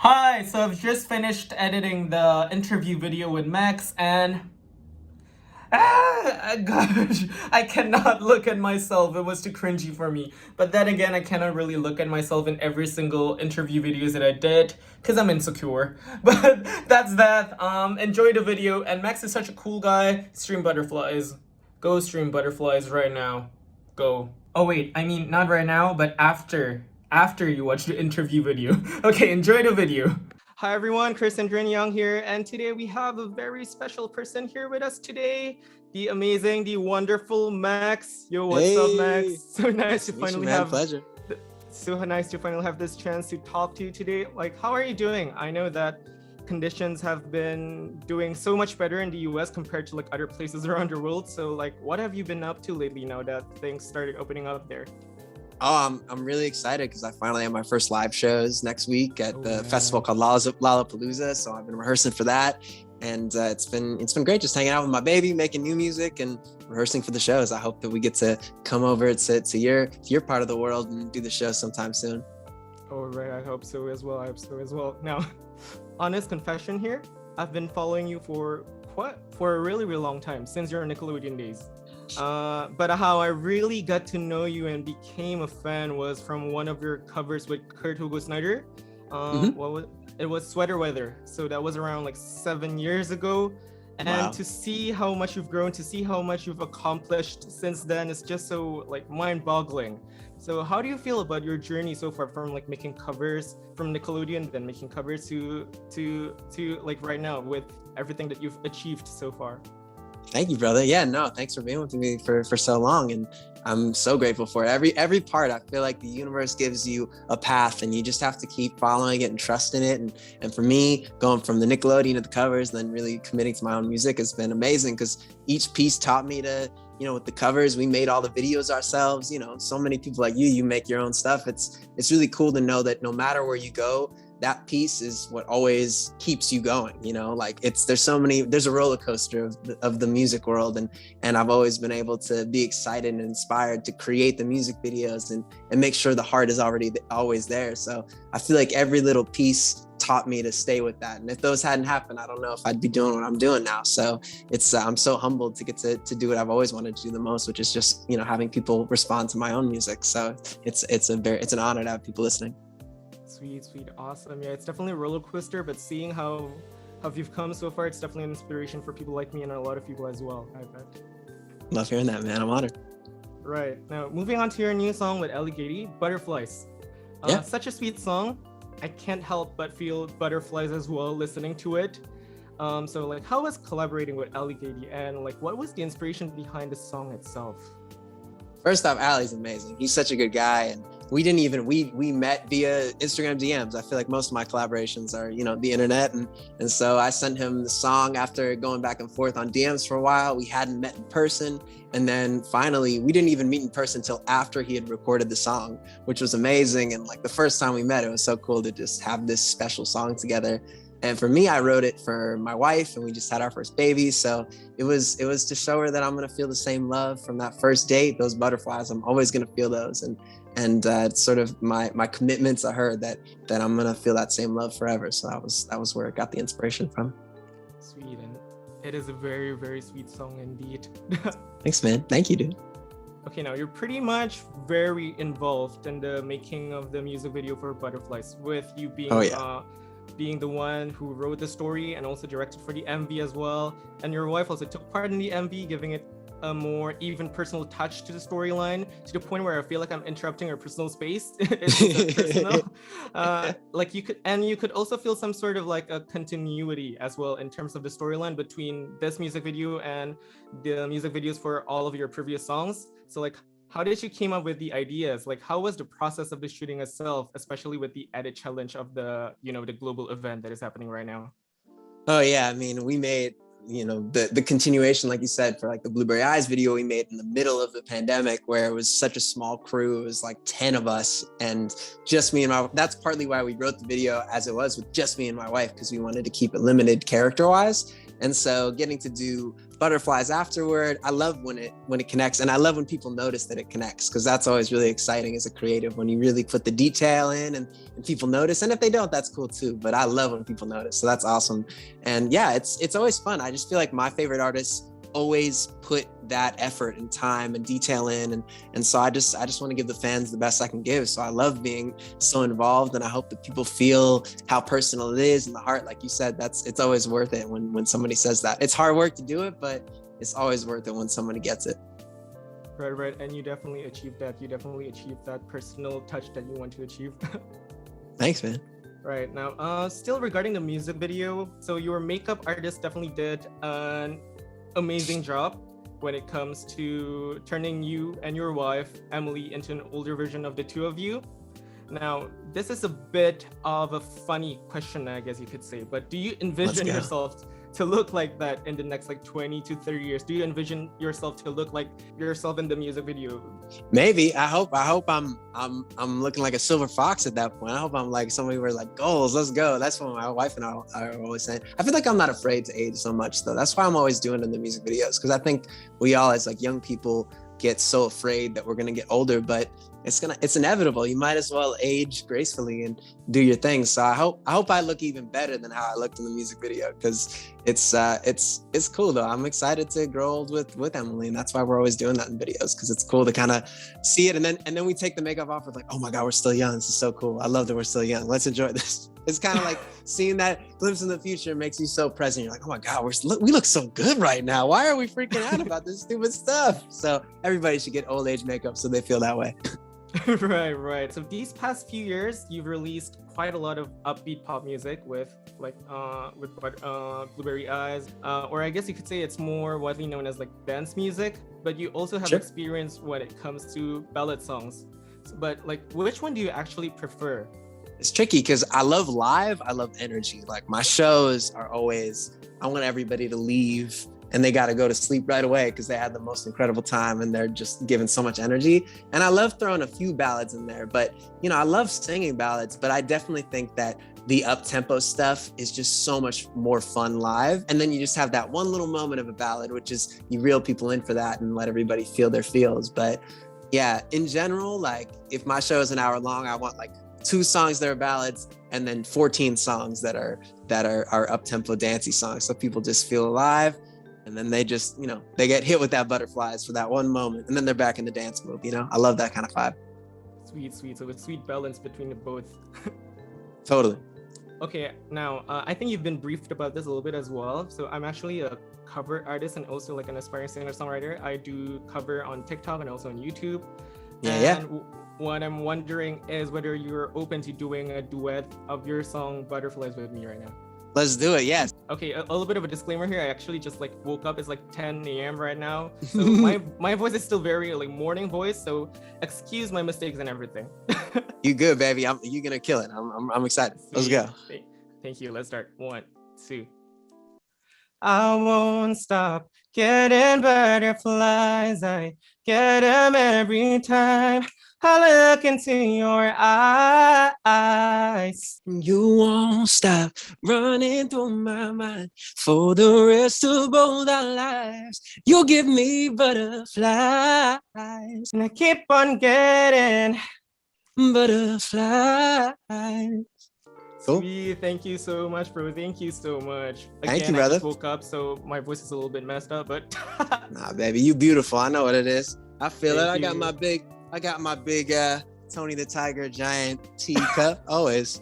Hi, so I've just finished editing the interview video with Max and gosh, I cannot look at myself. It was too cringy for me. But then again, I cannot really look at myself in every single interview videos that I did because I'm insecure. But that's that. Enjoy the video. And Max is such a cool guy. Stream butterflies. Go stream butterflies right now. Go. Oh wait, I mean not right now, but after you watch the interview video. Okay, enjoy the video. Hi everyone, Chris Andrian Young here, and today we have a very special person here with us today. The amazing, the wonderful Max. Yo, what's up, Max? So nice to finally have pleasure. so nice to finally have this chance to talk to you today. Like, how are you doing? I know that conditions have been doing so much better in the US compared to like other places around the world. So like, what have you been up to lately now that things started opening up there? Oh, I'm really excited because I finally have my first live shows next week at the festival called Lollapalooza. So I've been rehearsing for that, and it's been great just hanging out with my baby, making new music, and rehearsing for the shows. I hope that we get to come over to your part of the world and do the show sometime soon. Oh right, I hope so as well. I hope so as well. Now, honest confession here, I've been following you for a really long time, since your Nickelodeon days. But how I really got to know you and became a fan was from one of your covers with Kurt Hugo Snyder. It was Sweater Weather. So that was around like 7 years ago. And Wow. to see how much you've grown, to see how much you've accomplished since then is just so like mind-boggling. So how do you feel about your journey so far, from like making covers from Nickelodeon, then making covers to like right now with everything that you've achieved so far? Thank you, brother. Yeah, no, thanks for being with me for so long, and I'm so grateful for it. Every part, I feel like the universe gives you a path, and you just have to keep following it and trusting it. And for me, going from the Nickelodeon to the covers, then really committing to my own music has been amazing because each piece taught me to, with the covers, we made all the videos ourselves. So many people like you make your own stuff. It's really cool to know that no matter where you go, that piece is what always keeps you going. Like there's a roller coaster of the music world, and I've always been able to be excited and inspired to create the music videos and make sure the heart is always there. So I feel like every little piece taught me to stay with that, and if those hadn't happened, I don't know if I'd be doing what I'm doing now. So it's I'm so humbled to get to do what I've always wanted to do the most, which is just having people respond to my own music. So it's an honor to have people listening. Sweet, awesome. Yeah, it's definitely a roller coaster, but seeing how you've come so far, it's definitely an inspiration for people like me and a lot of people as well, I bet. Love hearing that, man. I'm honored. Right. Now, moving on to your new song with Ellie Gady, Butterflies. Yeah. Such a sweet song. I can't help but feel butterflies as well listening to it. So like, how was collaborating with Ellie Gady, and like, what was the inspiration behind the song itself? First off, Ali's amazing. He's such a good guy, and we met via Instagram DMs. I feel like most of my collaborations are, the internet, and so I sent him the song after going back and forth on DMs for a while. We hadn't met in person, and then finally, we didn't even meet in person until after he had recorded the song, which was amazing. And like the first time we met, it was so cool to just have this special song together. And for me, I wrote it for my wife, and we just had our first baby. So it was to show her that I'm gonna feel the same love from that first date. Those butterflies, I'm always gonna feel those, and it's sort of my commitment to her that I'm gonna feel that same love forever. So that was where it got the inspiration from. Sweet, and it is a very, very sweet song indeed. Thanks, man. Thank you, dude. Okay, now you're pretty much very involved in the making of the music video for Butterflies, with you being being the one who wrote the story and also directed for the MV as well. And your wife also took part in the MV, giving it a more even personal touch to the storyline, to the point where I feel like I'm interrupting her personal space. It's personal. Like you could also feel some sort of like a continuity as well in terms of the storyline between this music video and the music videos for all of your previous songs. So like, how did you came up with the ideas? Like, how was the process of the shooting itself, especially with the edit challenge of the, the global event that is happening right now? Oh yeah, I mean, we made the continuation, like you said, for like the Blueberry Eyes video we made in the middle of the pandemic, where it was such a small crew. It was like 10 of us, and just me and my, that's partly why we wrote the video as it was, with just me and my wife, because we wanted to keep it limited character wise. And so getting to do butterflies afterward, I love when it connects, and I love when people notice that it connects, because that's always really exciting as a creative, when you really put the detail in and people notice. And if they don't, that's cool too, but I love when people notice, so that's awesome. And yeah, it's always fun. I just feel like my favorite artists always put that effort and time and detail in, and so I just want to give the fans the best I can give. So I love being so involved, and I hope that people feel how personal it is in the heart. Like you said, it's always worth it when somebody says that. It's hard work to do it, but it's always worth it when somebody gets it. Right, and you definitely achieved that. You definitely achieved that personal touch that you want to achieve. Thanks, man. Right, now still regarding the music video, so your makeup artist definitely did an amazing job when it comes to turning you and your wife Emily into an older version of the two of you. Now, this is a bit of a funny question, I guess you could say, but do you envision yourself to look like that in the next like 20 to 30 years? Do you envision yourself to look like yourself in the music video? Maybe. I hope I'm looking like a silver fox at that point. I hope I'm like somebody where like, goals, let's go. That's what my wife and I are always saying. I feel like I'm not afraid to age so much though. That's why I'm always doing it in the music videos, because I think we all as like young people get so afraid that we're gonna get older, but it's inevitable. You might as well age gracefully and do your thing. So I hope I look even better than how I looked in the music video, because it's cool though. I'm excited to grow old with Emily, and that's why we're always doing that in videos, because it's cool to kind of see it, and then we take the makeup off with like, oh my God, we're still young. This is so cool. I love that we're still young. Let's enjoy this. It's kind of like seeing that glimpse in the future makes you so present. You're like, oh my God, we look so good right now. Why are we freaking out about this stupid stuff? So everybody should get old age makeup so they feel that way. Right. So these past few years, you've released quite a lot of upbeat pop music with Blueberry Eyes, or I guess you could say it's more widely known as like dance music. But you also have experience when it comes to ballad songs. But like, which one do you actually prefer? It's tricky because I love live. I love energy. Like my shows are always, I want everybody to leave and they got to go to sleep right away because they had the most incredible time and they're just giving so much energy. And I love throwing a few ballads in there, but I love singing ballads, but I definitely think that the up-tempo stuff is just so much more fun live. And then you just have that one little moment of a ballad, which is you reel people in for that and let everybody feel their feels. But yeah, in general, like if my show is an hour long, I want like 2 songs that are ballads and then 14 songs that are up-tempo dancey songs. So people just feel alive. And then they just, they get hit with that butterflies for that one moment. And then they're back in the dance move, I love that kind of vibe. Sweet. So it's sweet balance between the both. Totally. Okay, now I think you've been briefed about this a little bit as well. So I'm actually a cover artist and also like an aspiring singer-songwriter. I do cover on TikTok and also on YouTube. Yeah. What I'm wondering is whether you're open to doing a duet of your song Butterflies with me right now. Let's do it, yes. Okay, a little bit of a disclaimer here. I actually just like woke up. It's like 10 a.m. right now. So my voice is still very like morning voice. So excuse my mistakes and everything. You good, baby. You're gonna kill it. I'm excited. Let's go. Thank you. Let's start. 1, 2. I won't stop getting butterflies. I get them every time I look into your eyes. You won't stop running through my mind for the rest of both our lives. You'll give me butterflies. And I keep on getting butterflies. Cool. Sweet. Thank you so much, bro. Thank you so much. Again, thank you, brother. I just woke up, so my voice is a little bit messed up, but nah, baby, you beautiful. I know what it is. I feel it. I got my big Tony the Tiger giant teacup. Always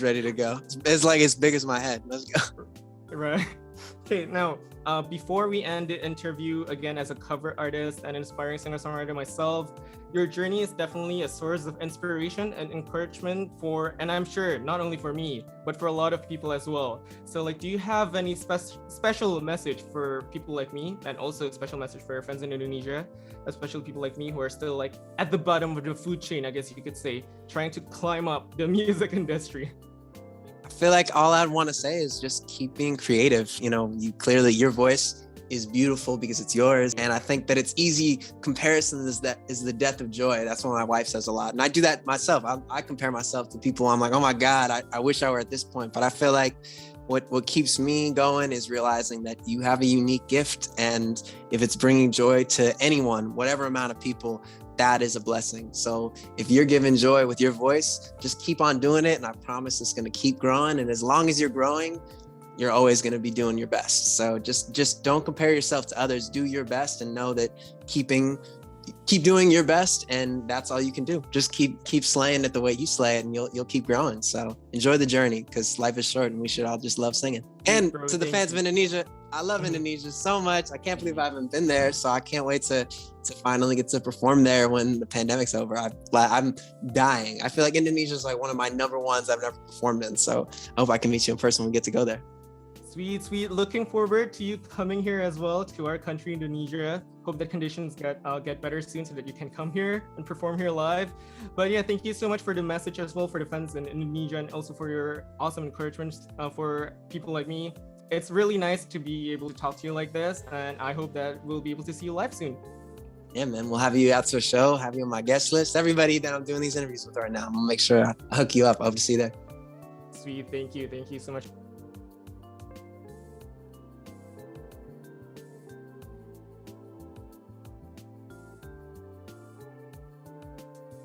ready to go. It's like as big as my head. Let's go. Right. Okay, now before we end the interview, again, as a cover artist and inspiring singer-songwriter myself, your journey is definitely a source of inspiration and encouragement and I'm sure not only for me, but for a lot of people as well. So like, do you have any special message for people like me, and also a special message for your friends in Indonesia, especially people like me who are still like at the bottom of the food chain, I guess you could say, trying to climb up the music industry? I feel like all I'd want to say is just keep being creative. Your voice is beautiful because it's yours. And I think that it's easy. Comparison is the death of joy. That's what my wife says a lot. And I do that myself. I compare myself to people. I'm like, oh my God, I wish I were at this point. But I feel like what keeps me going is realizing that you have a unique gift, and if it's bringing joy to anyone, whatever amount of people, that is a blessing. So if you're giving joy with your voice, just keep on doing it, and I promise it's going to keep growing. And as long as you're growing, you're always going to be doing your best. So just don't compare yourself to others. Do your best, and know that keep doing your best, and that's all you can do. Just keep slaying it the way you slay it, and you'll keep growing. So enjoy the journey, because life is short, and we should all just love singing. And to the fans of Indonesia, I love Indonesia so much. I can't believe I haven't been there, so I can't wait to finally get to perform there when the pandemic's over. I'm dying. I feel like Indonesia is like one of my number ones I've never performed in, so I hope I can meet you in person when we get to go there. Sweet. Looking forward to you coming here as well, to our country, Indonesia. Hope that conditions get better soon so that you can come here and perform here live. But yeah, thank you so much for the message as well, for the fans in Indonesia, and also for your awesome encouragement for people like me. It's really nice to be able to talk to you like this, and I hope that we'll be able to see you live soon. Yeah, man, we'll have you out to a show, have you on my guest list. Everybody that I'm doing these interviews with right now, I'm gonna make sure I hook you up. I hope to see you there. Sweet, thank you so much.